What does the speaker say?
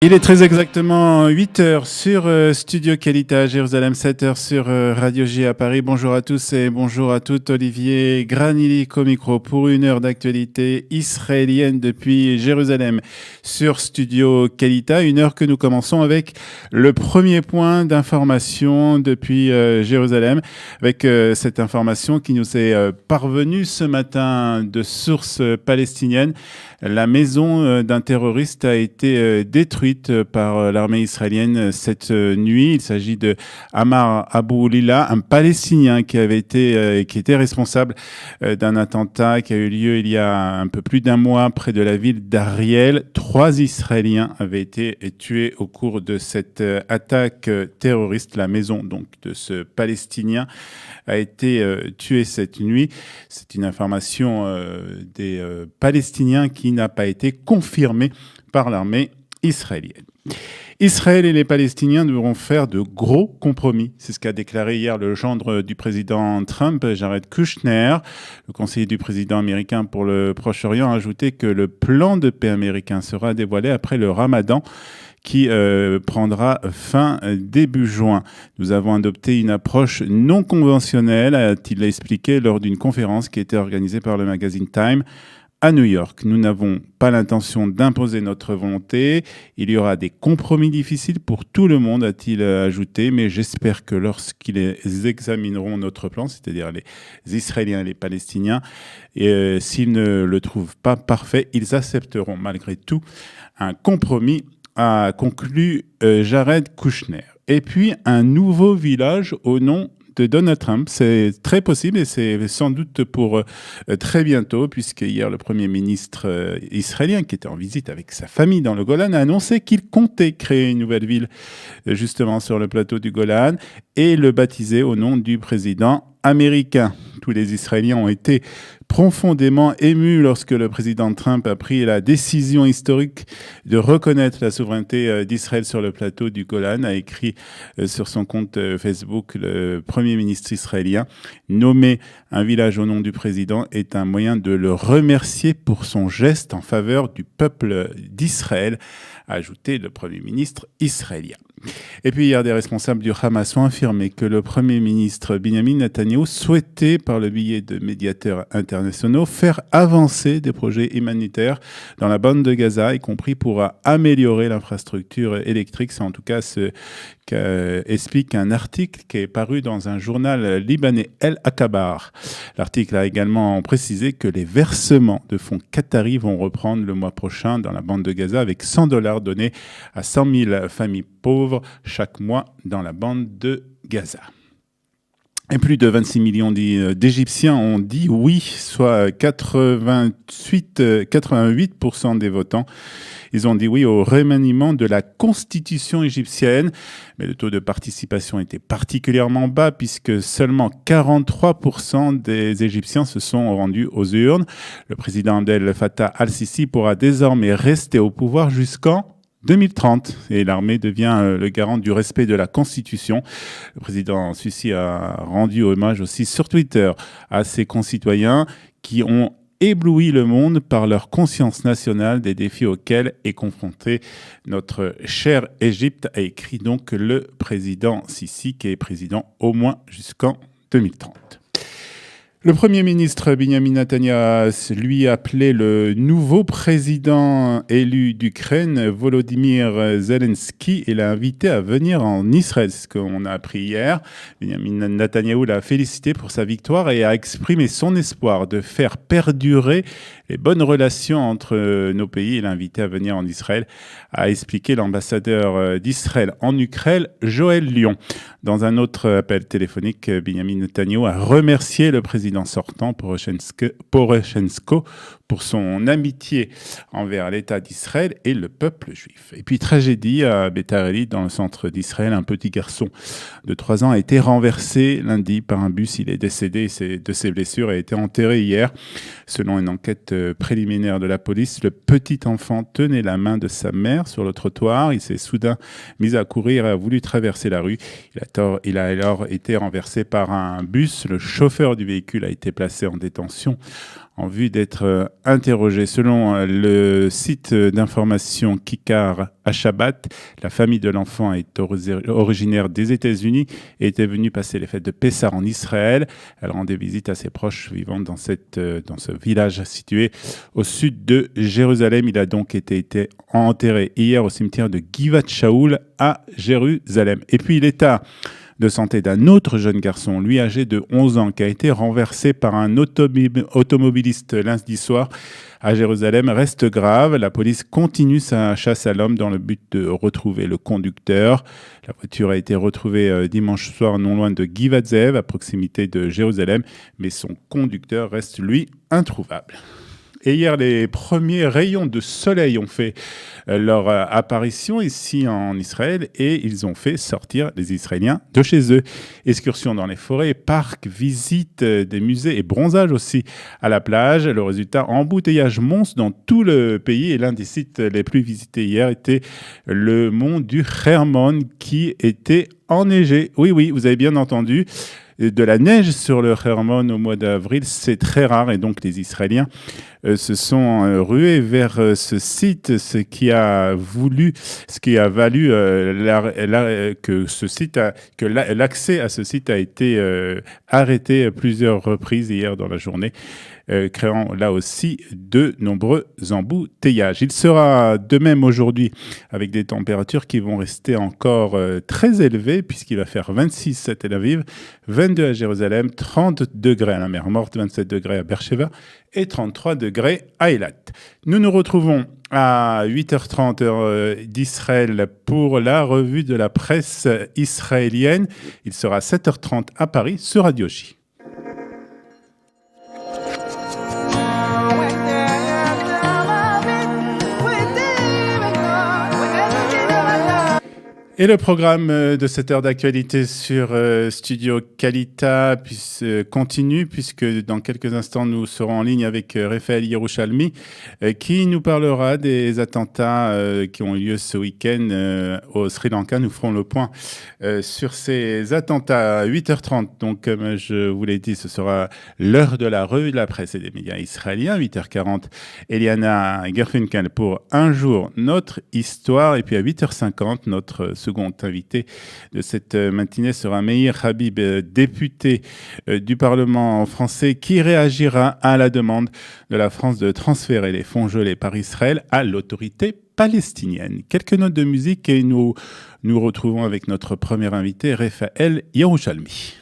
Il est très exactement 8 heures sur Studio Qualité à Jérusalem, 7 heures sur Radio J à Paris. Bonjour à tous et bonjour à toutes. Olivier Granili au micro pour une heure d'actualité israélienne depuis Jérusalem sur Studio Qualité. Une heure que nous commençons avec le premier point d'information depuis Jérusalem, avec cette information qui nous est parvenue ce matin de sources palestiniennes. La maison d'un terroriste a été détruite par l'armée israélienne cette nuit. Il s'agit de Ammar Abou Lila, un Palestinien qui était responsable d'un attentat qui a eu lieu il y a un peu plus d'un mois près de la ville d'Ariel. 3 Israéliens avaient été tués au cours de cette attaque terroriste. La maison donc de ce Palestinien a été tué cette nuit. C'est une information des Palestiniens qui n'a pas été confirmée par l'armée israélienne. Israël et les Palestiniens devront faire de gros compromis. C'est ce qu'a déclaré hier le gendre du président Trump, Jared Kushner. Le conseiller du président américain pour le Proche-Orient a ajouté que le plan de paix américain sera dévoilé après le Ramadan, qui prendra fin début juin. Nous avons adopté une approche non conventionnelle, a-t-il expliqué lors d'une conférence qui était organisée par le magazine Time à New York. Nous n'avons pas l'intention d'imposer notre volonté. Il y aura des compromis difficiles pour tout le monde, a-t-il ajouté, mais j'espère que lorsqu'ils examineront notre plan, c'est-à-dire les Israéliens et les Palestiniens, s'ils ne le trouvent pas parfait, ils accepteront malgré tout un compromis, a conclu Jared Kushner. Et puis, un nouveau village au nom de Donald Trump. C'est très possible et c'est sans doute pour très bientôt, puisque hier, le Premier ministre israélien, qui était en visite avec sa famille dans le Golan, a annoncé qu'il comptait créer une nouvelle ville justement sur le plateau du Golan et le baptiser au nom du président américain. Tous les Israéliens ont été profondément émus lorsque le président Trump a pris la décision historique de reconnaître la souveraineté d'Israël sur le plateau du Golan, a écrit sur son compte Facebook le Premier ministre israélien. Nommer un village au nom du président est un moyen de le remercier pour son geste en faveur du peuple d'Israël, a ajouté le Premier ministre israélien. Et puis hier, des responsables du Hamas ont affirmé que le Premier ministre Benjamin Netanyahou souhaitait, par le biais de médiateurs internationaux, faire avancer des projets humanitaires dans la bande de Gaza, y compris pour améliorer l'infrastructure électrique. C'est en tout cas ce qu'explique un article qui est paru dans un journal libanais, El Akabar. L'article a également précisé que les versements de fonds qataris vont reprendre le mois prochain dans la bande de Gaza, avec $100 donnés à 100 000 familles pauvres chaque mois dans la bande de Gaza. Et plus de 26 millions d'Égyptiens ont dit oui, soit 88% des votants. Ils ont dit oui au remaniement de la constitution égyptienne, mais le taux de participation était particulièrement bas puisque seulement 43% des Égyptiens se sont rendus aux urnes. Le président Abdel Fattah al-Sisi pourra désormais rester au pouvoir jusqu'en 2030 et l'armée devient le garant du respect de la Constitution. Le président Sisi a rendu hommage aussi sur Twitter à ses concitoyens qui ont ébloui le monde par leur conscience nationale des défis auxquels est confrontée notre chère Égypte, a écrit donc le président Sisi, qui est président au moins jusqu'en 2030. Le Premier ministre Benjamin Netanyahou lui appelé le nouveau président élu d'Ukraine, Volodymyr Zelensky, et l'a invité à venir en Israël. C'est ce qu'on a appris hier. Benjamin Netanyahou l'a félicité pour sa victoire et a exprimé son espoir de faire perdurer les bonnes relations entre nos pays et l'a invité à venir en Israël, a expliqué l'ambassadeur d'Israël en Ukraine, Joël Lyon. Dans un autre appel téléphonique, Benjamin Netanyahou a remercié le président sortant, Poroshenko, pour son amitié envers l'État d'Israël et le peuple juif. Et puis, tragédie à Beitar Illit, dans le centre d'Israël. Un petit garçon de 3 ans a été renversé lundi par un bus. Il est décédé de ses blessures et a été enterré hier. Selon une enquête préliminaire de la police, le petit enfant tenait la main de sa mère sur le trottoir. Il s'est soudain mis à courir et a voulu traverser la rue. Il a alors été renversé par un bus. Le chauffeur du véhicule recul, a été placé en détention en vue d'être interrogé. Selon le site d'information Kikar Hashabat, la famille de l'enfant est originaire des États-Unis et était venue passer les fêtes de Pessah en Israël. Elle rendait visite à ses proches vivant dans ce village situé au sud de Jérusalem. Il a donc été enterré hier au cimetière de Givat Shaoul à Jérusalem. Et puis l'état de santé d'un autre jeune garçon, lui âgé de 11 ans, qui a été renversé par un automobiliste lundi soir à Jérusalem, reste grave. La police continue sa chasse à l'homme dans le but de retrouver le conducteur. La voiture a été retrouvée dimanche soir non loin de Givat Ze'ev, à proximité de Jérusalem, mais son conducteur reste, lui, introuvable. Et hier, les premiers rayons de soleil ont fait leur apparition ici en Israël et ils ont fait sortir les Israéliens de chez eux. Excursions dans les forêts, parcs, visites des musées et bronzage aussi à la plage. Le résultat, embouteillage monstre dans tout le pays. Et l'un des sites les plus visités hier était le mont du Hermon qui était enneigé. Oui, vous avez bien entendu. De la neige sur le Hermon au mois d'avril, c'est très rare et donc les Israéliens se sont rués vers ce site, ce qui a valu que l'accès à ce site a été arrêté à plusieurs reprises hier dans la journée, créant là aussi de nombreux embouteillages. Il sera de même aujourd'hui avec des températures qui vont rester encore très élevées puisqu'il va faire 26 à Tel Aviv, 22 à Jérusalem, 30 degrés à la mer Morte, 27 degrés à Beersheva et 33 degrés à Eilat. Nous nous retrouvons à 8h30 heure d'Israël pour la revue de la presse israélienne. Il sera 7h30 à Paris sur Radio J. Et le programme de cette heure d'actualité sur Studio Kalita continue puisque dans quelques instants nous serons en ligne avec Raphaël Yerushalmi qui nous parlera des attentats qui ont eu lieu ce week-end au Sri Lanka. Nous ferons le point sur ces attentats à 8h30. Donc comme je vous l'ai dit, ce sera l'heure de la revue de la presse et des médias israéliens. 8h40, Eliana Gerfinkel pour Un jour, notre histoire. Et puis à 8h50, notre second invité de cette matinée sera Meir Habib, député du Parlement français, qui réagira à la demande de la France de transférer les fonds gelés par Israël à l'autorité palestinienne. Quelques notes de musique et nous nous retrouvons avec notre premier invité, Raphaël Yerushalmi.